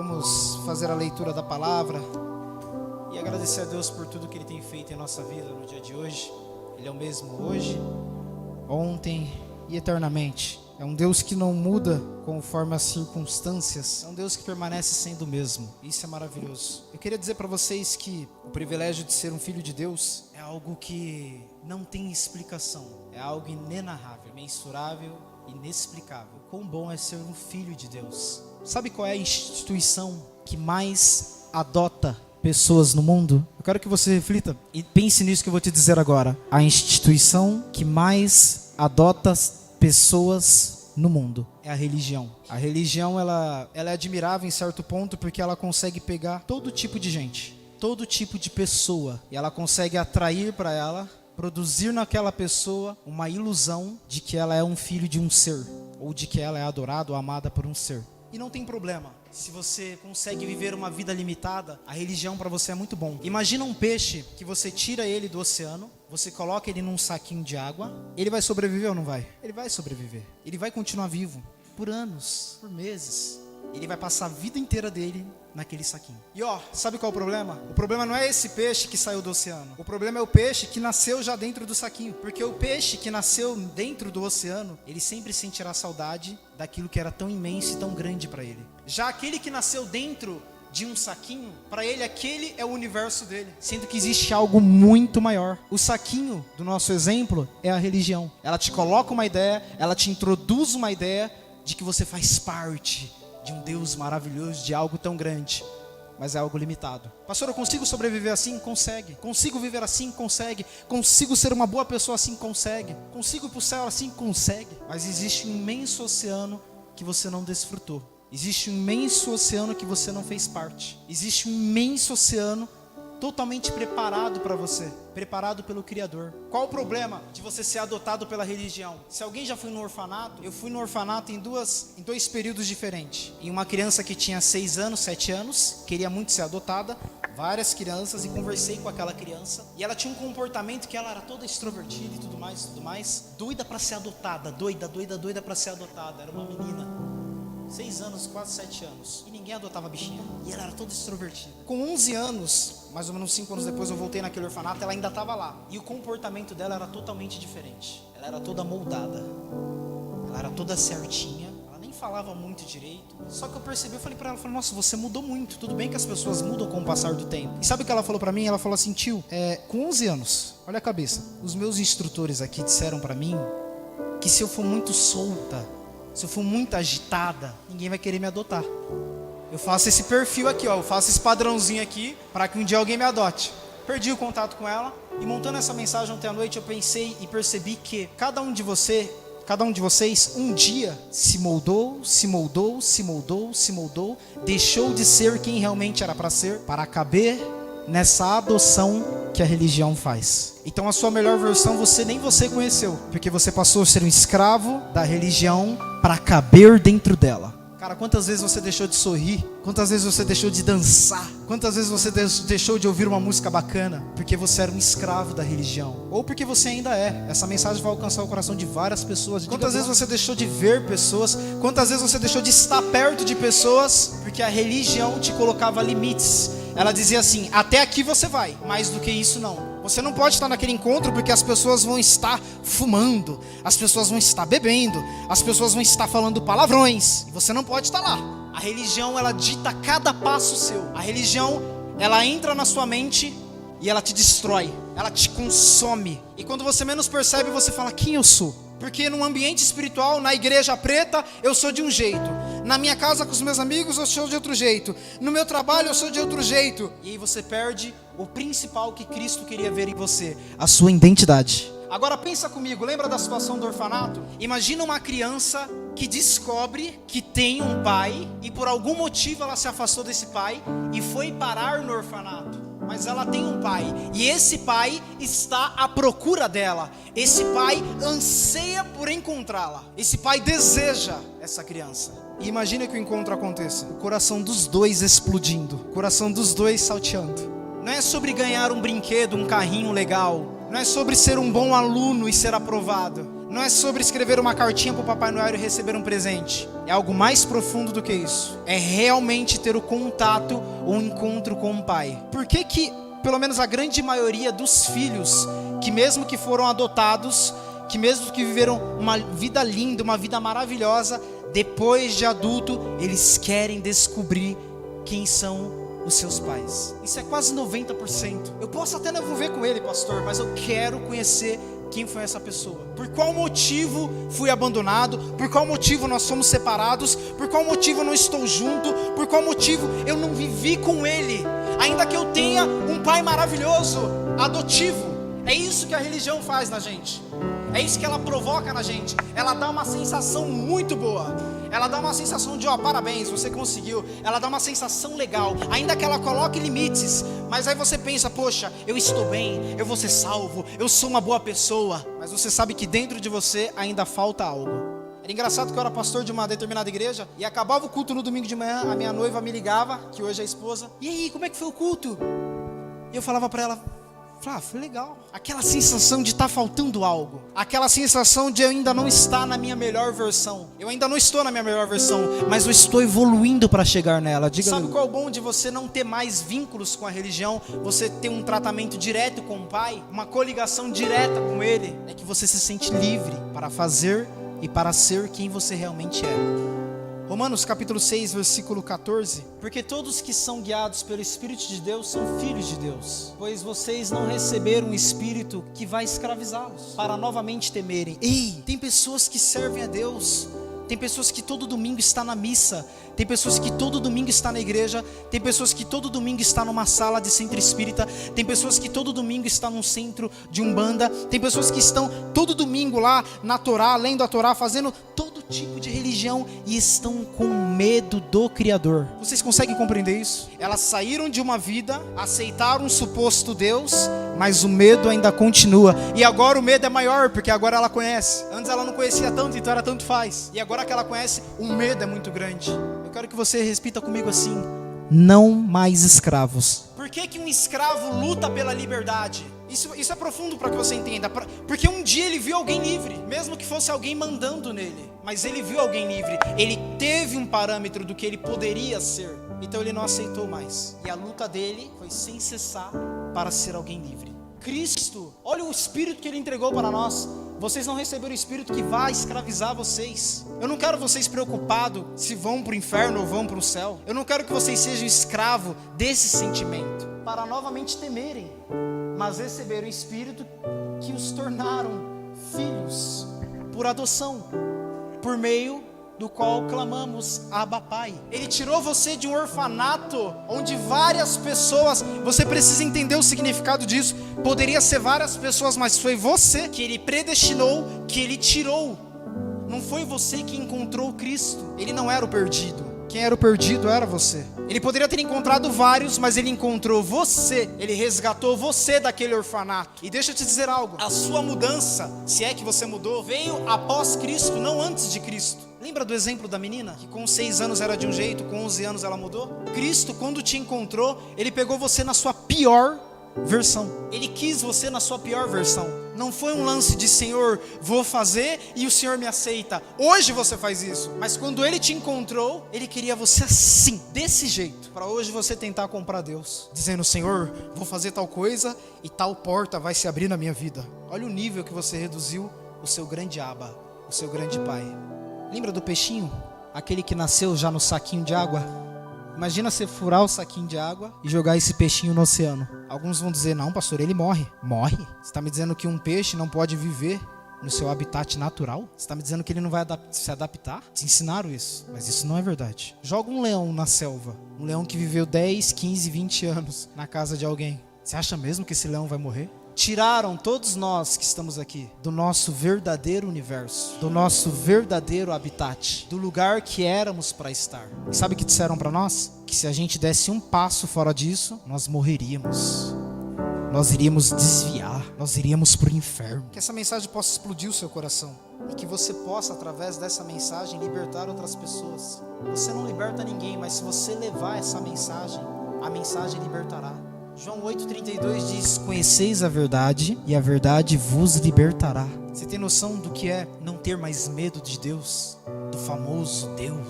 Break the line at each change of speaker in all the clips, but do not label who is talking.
Vamos fazer a leitura da palavra e agradecer a Deus por tudo que Ele tem feito em nossa vida no dia de hoje. Ele é o mesmo hoje, ontem e eternamente. É um Deus que não muda conforme as circunstâncias. É um Deus que permanece sendo o mesmo. Isso é maravilhoso. Eu queria dizer para vocês que o privilégio de ser um filho de Deus é algo que não tem explicação. É algo inenarrável, mensurável, inexplicável. Quão bom é ser um filho de Deus. Sabe qual é a instituição que mais adota pessoas no mundo? Eu quero que você reflita e pense nisso que eu vou te dizer agora. A instituição que mais adota pessoas no mundo é a religião. A religião ela é admirável em certo ponto porque ela consegue pegar todo tipo de gente, todo tipo de pessoa, e ela consegue atrair para ela, produzir naquela pessoa uma ilusão de que ela é um filho de um ser, ou de que ela é adorada ou amada por um ser. E não tem problema, se você consegue viver uma vida limitada, a religião para você é muito bom. Imagina um peixe que você tira ele do oceano, você coloca ele num saquinho de água, ele vai sobreviver ou não vai? Ele vai sobreviver, ele vai continuar vivo por anos, por meses. Ele vai passar a vida inteira dele naquele saquinho. E sabe qual é o problema? O problema não é esse peixe que saiu do oceano. O problema é o peixe que nasceu já dentro do saquinho. Porque o peixe que nasceu dentro do oceano, ele sempre sentirá saudade daquilo que era tão imenso e tão grande para ele. Já aquele que nasceu dentro de um saquinho, para ele aquele é o universo dele, sendo que existe algo muito maior. O saquinho do nosso exemplo é a religião. Ela te coloca uma ideia, ela te introduz uma ideia de que você faz parte de um Deus maravilhoso, de algo tão grande, mas é algo limitado. Pastor, eu consigo sobreviver assim? Consegue. Consigo viver assim? Consegue. Consigo ser uma boa pessoa assim? Consegue. Consigo ir para o céu assim? Consegue. Mas existe um imenso oceano que você não desfrutou. Existe um imenso oceano que você não fez parte. Existe um imenso oceano totalmente preparado para você, preparado pelo Criador. Qual o problema de você ser adotado pela religião? Se alguém já foi no orfanato, eu fui no orfanato em dois períodos diferentes. Em uma criança que tinha 6 anos, 7 anos, queria muito ser adotada, várias crianças, e conversei com aquela criança, e ela tinha um comportamento que ela era toda extrovertida e tudo mais, doida para ser adotada, doida para ser adotada. Era uma menina, 6 anos, quase 7 anos, e ninguém adotava a bichinha, e ela era toda extrovertida. Com 11 anos, mais ou menos 5 anos depois, eu voltei naquele orfanato, ela ainda estava lá, e o comportamento dela era totalmente diferente. Ela era toda moldada, ela era toda certinha, ela nem falava muito direito. Só que eu percebi, eu falei para ela, nossa, você mudou muito. Tudo bem que as pessoas mudam com o passar do tempo. E sabe o que ela falou para mim? Ela falou assim, tio, com 11 anos, olha a cabeça, os meus instrutores aqui disseram para mim que se eu for muito solta, se eu for muito agitada, ninguém vai querer me adotar. Eu faço esse perfil aqui, eu faço esse padrãozinho aqui, para que um dia alguém me adote. Perdi o contato com ela, e montando essa mensagem ontem à noite, eu pensei e percebi que cada um de vocês, um dia se moldou, deixou de ser quem realmente era para ser, para caber nessa adoção que a religião faz. Então a sua melhor versão nem você conheceu, porque você passou a ser um escravo da religião para caber dentro dela. Cara, quantas vezes você deixou de sorrir? Quantas vezes você deixou de dançar? Quantas vezes você deixou de ouvir uma música bacana? Porque você era um escravo da religião. Ou porque você ainda é. Essa mensagem vai alcançar o coração de várias pessoas. Quantas vezes você deixou de ver pessoas? Quantas vezes você deixou de estar perto de pessoas? Porque a religião te colocava limites. Ela dizia assim, até aqui você vai, mais do que isso não. Você não pode estar naquele encontro porque as pessoas vão estar fumando, as pessoas vão estar bebendo, as pessoas vão estar falando palavrões, e você não pode estar lá. A religião, ela dita cada passo seu. A religião, ela entra na sua mente e ela te destrói, ela te consome. E quando você menos percebe, você fala, quem eu sou? Porque num ambiente espiritual, na igreja preta, eu sou de um jeito. Na minha casa com os meus amigos, eu sou de outro jeito. No meu trabalho, eu sou de outro jeito. E aí você perde o principal que Cristo queria ver em você, a sua identidade. Agora pensa comigo, lembra da situação do orfanato? Imagina uma criança que descobre que tem um pai e por algum motivo ela se afastou desse pai e foi parar no orfanato. Mas ela tem um pai, e esse pai está à procura dela. Esse pai anseia por encontrá-la. Esse pai deseja essa criança. E imagina que o encontro aconteça, o coração dos dois explodindo, o coração dos dois salteando. Não é sobre ganhar um brinquedo, um carrinho legal. Não é sobre ser um bom aluno e ser aprovado. Não é sobre escrever uma cartinha para o Papai Noel e receber um presente. É algo mais profundo do que isso. É realmente ter o contato, o encontro com o Pai. Por que que, pelo menos a grande maioria dos filhos, que mesmo que foram adotados, que mesmo que viveram uma vida linda, uma vida maravilhosa, depois de adulto, eles querem descobrir quem são os seus pais? Isso é quase 90%. Eu posso até não viver com ele, pastor, mas eu quero conhecer quem foi essa pessoa. Por qual motivo fui abandonado? Por qual motivo nós somos separados? Por qual motivo eu não estou junto? Por qual motivo eu não vivi com ele? Ainda que eu tenha um pai maravilhoso, adotivo. É isso que a religião faz na gente. É isso que ela provoca na gente. Ela dá uma sensação muito boa. Ela dá uma sensação de, parabéns, você conseguiu. Ela dá uma sensação legal, ainda que ela coloque limites. Mas aí você pensa, poxa, eu estou bem, eu vou ser salvo, eu sou uma boa pessoa. Mas você sabe que dentro de você ainda falta algo. Era engraçado que eu era pastor de uma determinada igreja, e acabava o culto no domingo de manhã, a minha noiva me ligava, que hoje é a esposa. E aí, como é que foi o culto? E eu falava para ela, foi legal. Aquela sensação de estar faltando algo. Aquela sensação de eu ainda não estar na minha melhor versão. Eu ainda não estou na minha melhor versão, mas eu estou evoluindo para chegar nela. Sabe qual é o bom de você não ter mais vínculos com a religião? Você ter um tratamento direto com o Pai, uma coligação direta com Ele. É que você se sente livre para fazer e para ser quem você realmente é. Romanos capítulo 6, versículo 14. Porque todos que são guiados pelo Espírito de Deus são filhos de Deus. Pois vocês não receberam um espírito que vai escravizá-los, para novamente temerem. Ei, tem pessoas que servem a Deus. Tem pessoas que todo domingo está na missa. Tem pessoas que todo domingo está na igreja. Tem pessoas que todo domingo está numa sala de centro espírita. Tem pessoas que todo domingo está num centro de umbanda. Tem pessoas que estão todo domingo lá na Torá, lendo a Torá, fazendo todo tipo de religião e estão com medo do Criador. Vocês conseguem compreender isso? Elas saíram de uma vida, aceitaram um suposto Deus, mas o medo ainda continua. E agora o medo é maior, porque agora ela conhece. Antes ela não conhecia tanto, então era tanto faz. E agora que ela conhece, o medo é muito grande. Eu quero que você repita comigo assim: não mais escravos. Por que um escravo luta pela liberdade? Isso é profundo para que você entenda. Porque um dia ele viu alguém livre, mesmo que fosse alguém mandando nele. Mas ele viu alguém livre. Ele teve um parâmetro do que ele poderia ser. Então ele não aceitou mais. E a luta dele foi sem cessar para ser alguém livre. Cristo, olha o Espírito que Ele entregou para nós. Vocês não receberam o Espírito que vai escravizar vocês. Eu não quero vocês preocupados se vão para o inferno ou vão para o céu. Eu não quero que vocês sejam escravos desse sentimento, para novamente temerem, mas receberam o Espírito que os tornaram filhos por adoção, por meio do qual clamamos Abba Pai. Ele tirou você de um orfanato onde várias pessoas, você precisa entender o significado disso, poderia ser várias pessoas, mas foi você que Ele predestinou, que Ele tirou. Não foi você que encontrou Cristo. Ele não era o perdido. Quem era o perdido era você. Ele poderia ter encontrado vários, mas Ele encontrou você. Ele resgatou você daquele orfanato. E deixa eu te dizer algo, a sua mudança, se é que você mudou, veio após Cristo, não antes de Cristo. Lembra do exemplo da menina? Que com 6 anos era de um jeito, com 11 anos ela mudou? Cristo, quando te encontrou, Ele pegou você na sua pior versão. Ele quis você na sua pior versão. Não foi um lance de Senhor, vou fazer e o Senhor me aceita. Hoje você faz isso. Mas quando Ele te encontrou, Ele queria você assim, desse jeito. Para hoje você tentar comprar Deus, dizendo: Senhor, vou fazer tal coisa e tal porta vai se abrir na minha vida. Olha o nível que você reduziu o seu grande Abba, o seu grande Pai. Lembra do peixinho? Aquele que nasceu já no saquinho de água? Imagina você furar o saquinho de água e jogar esse peixinho no oceano. Alguns vão dizer: não, pastor, ele morre. Morre? Você está me dizendo que um peixe não pode viver no seu habitat natural? Você está me dizendo que ele não vai se adaptar? Te ensinaram isso, mas isso não é verdade. Joga um leão na selva. Um leão que viveu 10, 15, 20 anos na casa de alguém. Você acha mesmo que esse leão vai morrer? Tiraram todos nós que estamos aqui do nosso verdadeiro universo, do nosso verdadeiro habitat, do lugar que éramos para estar. E sabe o que disseram para nós? Que se a gente desse um passo fora disso, nós morreríamos. Nós iríamos desviar, nós iríamos para o inferno. Que essa mensagem possa explodir o seu coração e que você possa, através dessa mensagem, libertar outras pessoas. Você não liberta ninguém, mas se você levar essa mensagem, a mensagem libertará. João 8,32 diz: conheceis a verdade e a verdade vos libertará. Você tem noção do que é não ter mais medo de Deus? Do famoso Deus,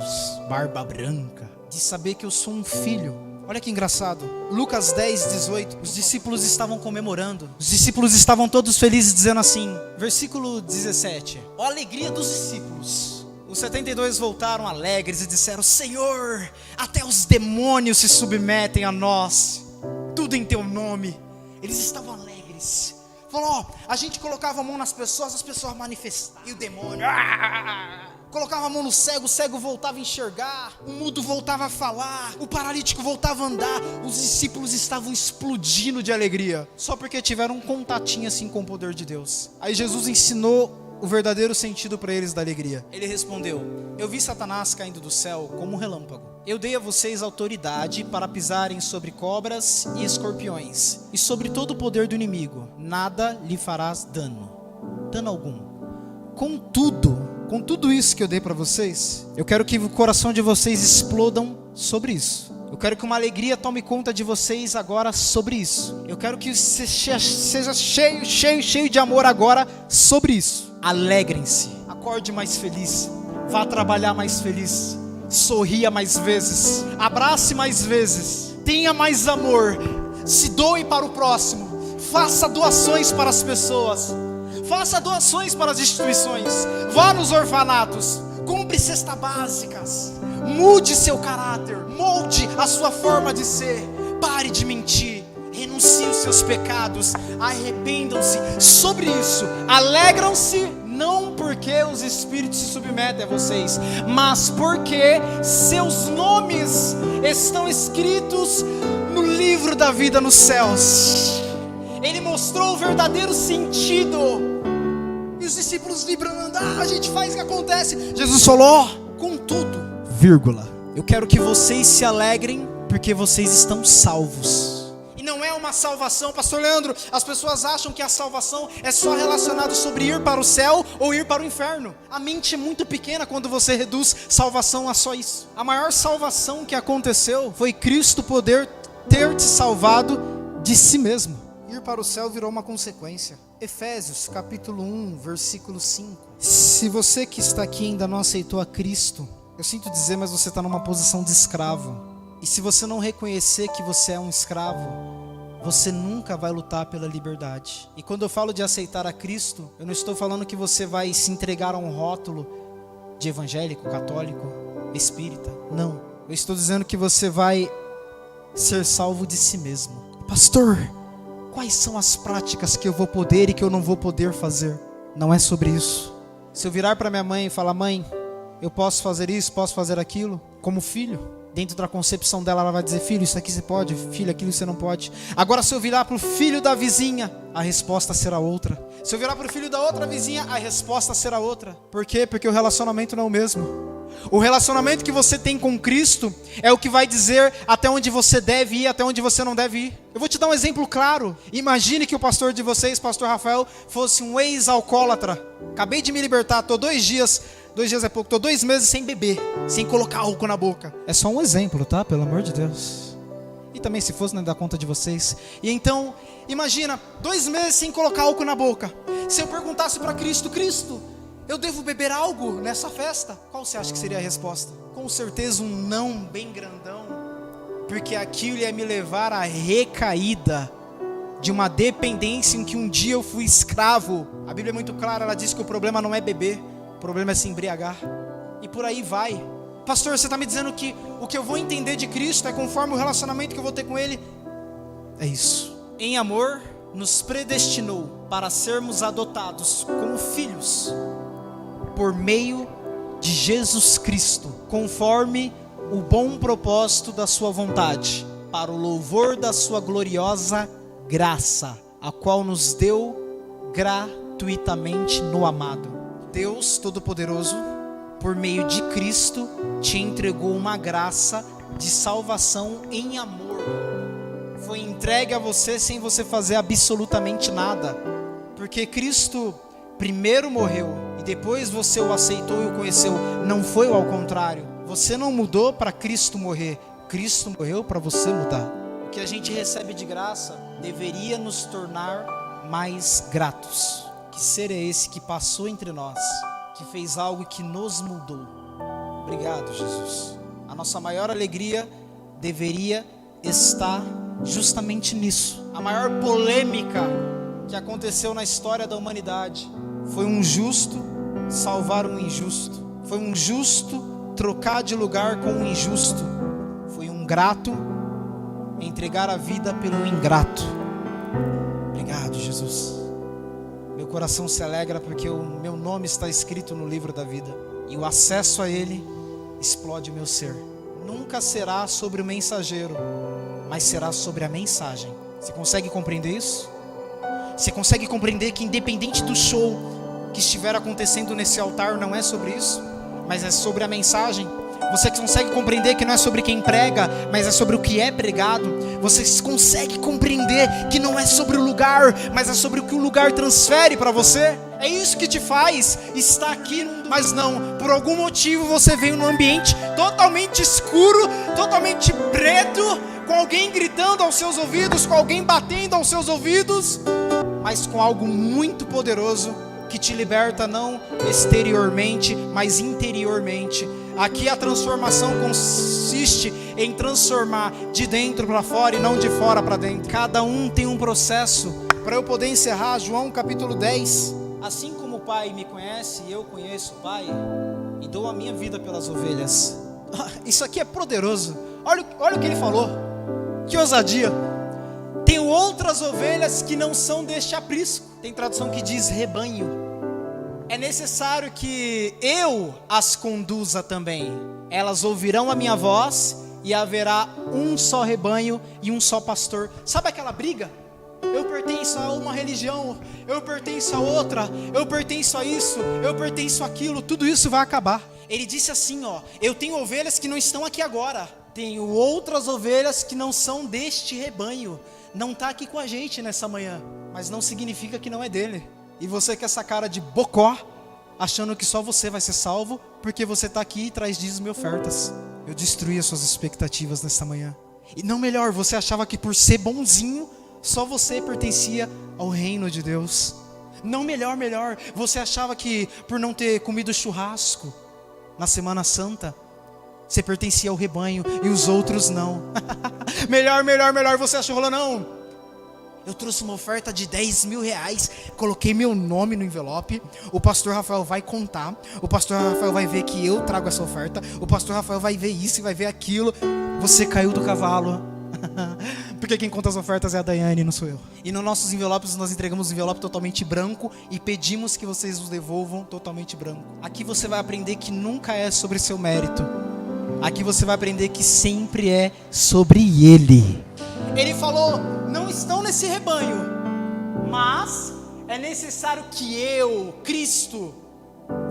barba branca, de saber que eu sou um filho. Olha que engraçado, Lucas 10:18, os discípulos estavam comemorando, os discípulos estavam todos felizes, dizendo assim, versículo 17, ó a alegria dos discípulos. Os 72 voltaram alegres e disseram: Senhor, até os demônios se submetem a nós, tudo em teu nome. Eles estavam alegres. Falou, a gente colocava a mão nas pessoas, as pessoas manifestavam, e o demônio, colocava a mão no cego, o cego voltava a enxergar, o mudo voltava a falar, o paralítico voltava a andar. Os discípulos estavam explodindo de alegria, só porque tiveram um contatinho assim com o poder de Deus. Aí Jesus ensinou o verdadeiro sentido para eles da alegria. Ele respondeu: eu vi Satanás caindo do céu como um relâmpago. Eu dei a vocês autoridade para pisarem sobre cobras e escorpiões, e sobre todo o poder do inimigo. Nada lhe farás dano algum. Com tudo isso que eu dei para vocês, eu quero que o coração de vocês explodam sobre isso. Eu quero que uma alegria tome conta de vocês agora sobre isso. Eu quero que você seja cheio de amor agora sobre isso. Alegrem-se, acorde mais feliz, vá trabalhar mais feliz, sorria mais vezes, abrace mais vezes, tenha mais amor, se doe para o próximo, faça doações para as pessoas, faça doações para as instituições, vá nos orfanatos, compre cestas básicas, mude seu caráter, molde a sua forma de ser, pare de mentir, renuncie os seus pecados, arrependam-se. Sobre isso, alegram-se, não porque os espíritos se submetem a vocês, mas porque seus nomes estão escritos no livro da vida nos céus. Ele mostrou o verdadeiro sentido, e os discípulos vibrando, a gente faz o que acontece. Jesus falou, contudo, eu quero que vocês se alegrem, porque vocês estão salvos. E não é uma salvação, pastor Leandro, as pessoas acham que a salvação é só relacionada sobre ir para o céu ou ir para o inferno. A mente é muito pequena quando você reduz salvação a só isso. A maior salvação que aconteceu foi Cristo poder ter te salvado de si mesmo. Ir para o céu virou uma consequência. Efésios capítulo 1, versículo 5. Se você que está aqui ainda não aceitou a Cristo, eu sinto dizer, mas você está numa posição de escravo. E se você não reconhecer que você é um escravo, você nunca vai lutar pela liberdade. E quando eu falo de aceitar a Cristo, eu não estou falando que você vai se entregar a um rótulo de evangélico, católico, espírita. Não. Eu estou dizendo que você vai ser salvo de si mesmo. Pastor, quais são as práticas que eu vou poder e que eu não vou poder fazer? Não é sobre isso. Se eu virar para minha mãe e falar, mãe, eu posso fazer isso, posso fazer aquilo, como filho, dentro da concepção dela, ela vai dizer, filho, isso aqui você pode, filho, aquilo você não pode. Agora, se eu virar para o filho da vizinha, a resposta será outra. Se eu virar para o filho da outra vizinha, a resposta será outra. Por quê? Porque o relacionamento não é o mesmo. O relacionamento que você tem com Cristo é o que vai dizer até onde você deve ir, até onde você não deve ir. Eu vou te dar um exemplo claro. Imagine que o pastor de vocês, pastor Rafael, fosse um ex-alcoólatra. Acabei de me libertar, estou 2 dias é pouco, estou 2 meses sem beber, sem colocar álcool na boca. É só um exemplo, tá? Pelo amor de Deus. E também se fosse, não dá conta de vocês. E então, imagina, 2 meses sem colocar álcool na boca. Se eu perguntasse para Cristo, eu devo beber algo nessa festa? Qual você acha que seria a resposta? Com certeza um não bem grandão, porque aquilo ia me levar à recaída de uma dependência em que um dia eu fui escravo. A Bíblia é muito clara, ela diz que o problema não é beber, o problema é se embriagar. E por aí vai. Pastor, você está me dizendo que o que eu vou entender de Cristo é conforme o relacionamento que eu vou ter com Ele? É isso. Em amor, nos predestinou para sermos adotados como filhos, por meio de Jesus Cristo, conforme o bom propósito da sua vontade, para o louvor da sua gloriosa graça, a qual nos deu gratuitamente no amado. Deus Todo-Poderoso, por meio de Cristo, te entregou uma graça de salvação em amor. Foi entregue a você sem você fazer absolutamente nada, porque Cristo primeiro morreu e depois você o aceitou e o conheceu. Não foi ao contrário. Você não mudou para Cristo morrer, Cristo morreu para você mudar. o que a gente recebe de graça deveria nos tornar mais gratos. Que ser é esse que passou entre nós, que fez algo que nos mudou? Obrigado, Jesus. A nossa maior alegria deveria estar justamente nisso. A maior polêmica que aconteceu na história da humanidade foi um justo salvar um injusto. Foi um justo trocar de lugar com um injusto. Foi um grato entregar a vida pelo ingrato. Obrigado, Jesus. Meu coração se alegra porque o meu nome está escrito no livro da vida, e o acesso a ele explode o meu ser. Nunca será sobre o mensageiro, mas será sobre a mensagem. Você consegue compreender isso? Você consegue compreender que independente do show que estiver acontecendo nesse altar, não é sobre isso, mas é sobre a mensagem? Você consegue compreender que não é sobre quem prega, mas é sobre o que é pregado? Você consegue compreender que não é sobre o lugar, mas é sobre o que o lugar transfere para você? É isso que te faz estar aqui, mas não, por algum motivo você veio num ambiente totalmente escuro, totalmente preto, com alguém gritando aos seus ouvidos, com alguém batendo aos seus ouvidos, mas com algo muito poderoso que te liberta não exteriormente, mas interiormente. Aqui a transformação consiste em transformar de dentro para fora e não de fora para dentro. Cada um tem um processo. Para eu poder encerrar, João capítulo 10. Assim como o Pai me conhece, eu conheço o Pai e dou a minha vida pelas ovelhas. Isso aqui é poderoso. Olha o que ele falou. Que ousadia. Tenho outras ovelhas que não são deste aprisco. Tem tradução que diz rebanho. É necessário que eu as conduza também. Elas ouvirão a minha voz e haverá um só rebanho e um só pastor. Sabe aquela briga? Eu pertenço a uma religião, eu pertenço a outra, eu pertenço a isso, eu pertenço àquilo. Tudo isso vai acabar. Ele disse assim, ó: eu tenho ovelhas que não estão aqui agora. Tenho outras ovelhas que não são deste rebanho. Não está aqui com a gente nessa manhã, mas não significa que não é dele. E você com essa cara de bocó, achando que só você vai ser salvo, porque você está aqui e traz dízimo e ofertas. Eu destruí as suas expectativas nessa manhã. E não melhor, você achava que por ser bonzinho, só você pertencia ao reino de Deus. Não melhor, você achava que por não ter comido churrasco na Semana Santa, você pertencia ao rebanho e os outros não. melhor, você achou, falou, não, eu trouxe uma oferta de 10 mil reais, coloquei meu nome no envelope, o pastor Rafael vai contar, o pastor Rafael vai ver que eu trago essa oferta, o pastor Rafael vai ver isso e vai ver aquilo. Você caiu do cavalo. Porque quem conta as ofertas é a Daiane, não sou eu. E nos nossos envelopes nós entregamos um envelope totalmente branco e pedimos que vocês os devolvam totalmente branco. Aqui você vai aprender que nunca é sobre seu mérito. Aqui você vai aprender que sempre é sobre Ele. Ele falou, não estão nesse rebanho, mas é necessário que eu, Cristo,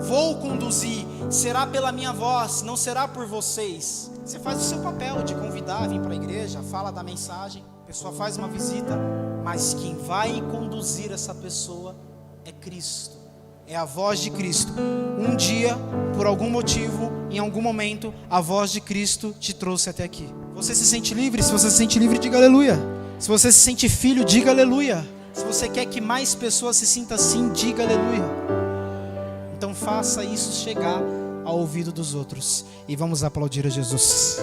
vou conduzir. Será pela minha voz, não será por vocês. Você faz o seu papel de convidar, vir para a igreja, fala da mensagem, a pessoa faz uma visita, mas quem vai conduzir essa pessoa é Cristo. É a voz de Cristo. Um dia, por algum motivo, em algum momento, a voz de Cristo te trouxe até aqui. Você se sente livre? Se você se sente livre, diga aleluia. Se você se sente filho, diga aleluia. Se você quer que mais pessoas se sintam assim, diga aleluia. Então faça isso chegar ao ouvido dos outros. E vamos aplaudir a Jesus.